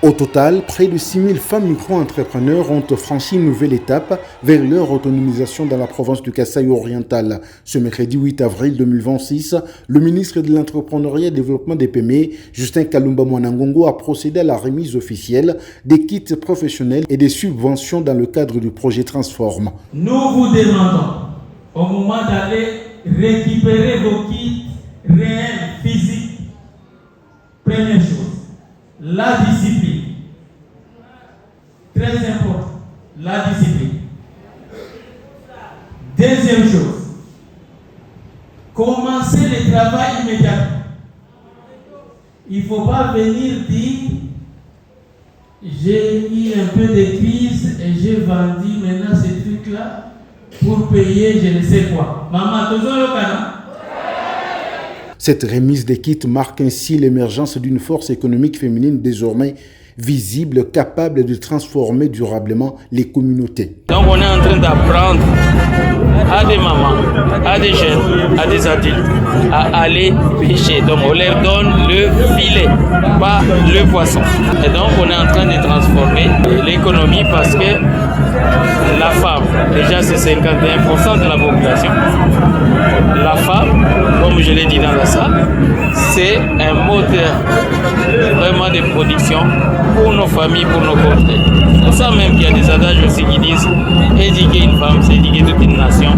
Au total, près de 6 000 femmes micro-entrepreneurs ont franchi une nouvelle étape vers leur autonomisation dans la province du Kasaï oriental. Ce mercredi 8 avril 2026, le ministre de l'Entrepreneuriat et Développement des PME, Justin Kalumba Mwanangongo, a procédé à la remise officielle des kits professionnels et des subventions dans le cadre du projet Transforme. Nous vous demandons au moment d'aller récupérer vos kits réels, physiques. Première chose, la discipline. Très important, la discipline. Deuxième chose, commencer le travail immédiatement. Il ne faut pas venir dire j'ai eu un peu de crise et j'ai vendu maintenant ces trucs-là pour payer je ne sais quoi. Maman, toujours le canard. Cette remise des kits marque ainsi l'émergence d'une force économique féminine désormais visible, capable de transformer durablement les communautés. Donc on est en train d'apprendre à des mamans, à des jeunes, à des adultes à aller pêcher. Donc on leur donne le filet, pas le poisson. Et donc on est en train de transformer l'économie parce que la femme, déjà c'est 51% de la population. La femme, comme je l'ai dit dans la salle, c'est un moteur vraiment de production pour nos familles, pour nos côtés. C'est ça même qu'il y a des adages aussi qui disent éduquer une femme, c'est éduquer toute une nation.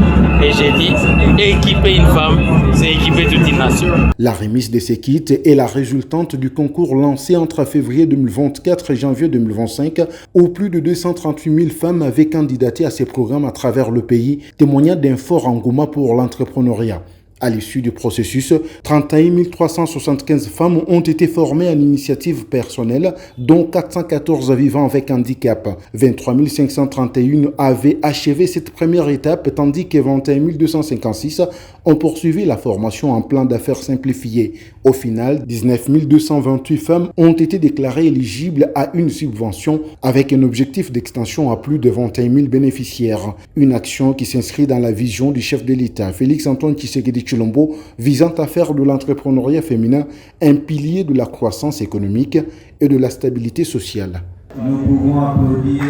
Et j'ai dit équiper une femme, c'est équiper toute une nation. La remise de ces kits est la résultante du concours lancé entre février 2024 et janvier 2025 où plus de 238 000 femmes avaient candidaté à ces programmes à travers le pays, témoignant d'un fort engouement pour l'entrepreneuriat. À l'issue du processus, 31 375 femmes ont été formées en initiative personnelle, dont 414 vivant avec handicap. 23 531 avaient achevé cette première étape, tandis que 21 256 ont poursuivi la formation en plan d'affaires simplifié. Au final, 19 228 femmes ont été déclarées éligibles à une subvention avec un objectif d'extension à plus de 21 000 bénéficiaires. Une action qui s'inscrit dans la vision du chef de l'État, Félix-Antoine Tshisekedi Tshilombo, visant à faire de l'entrepreneuriat féminin un pilier de la croissance économique et de la stabilité sociale. Nous pouvons applaudir.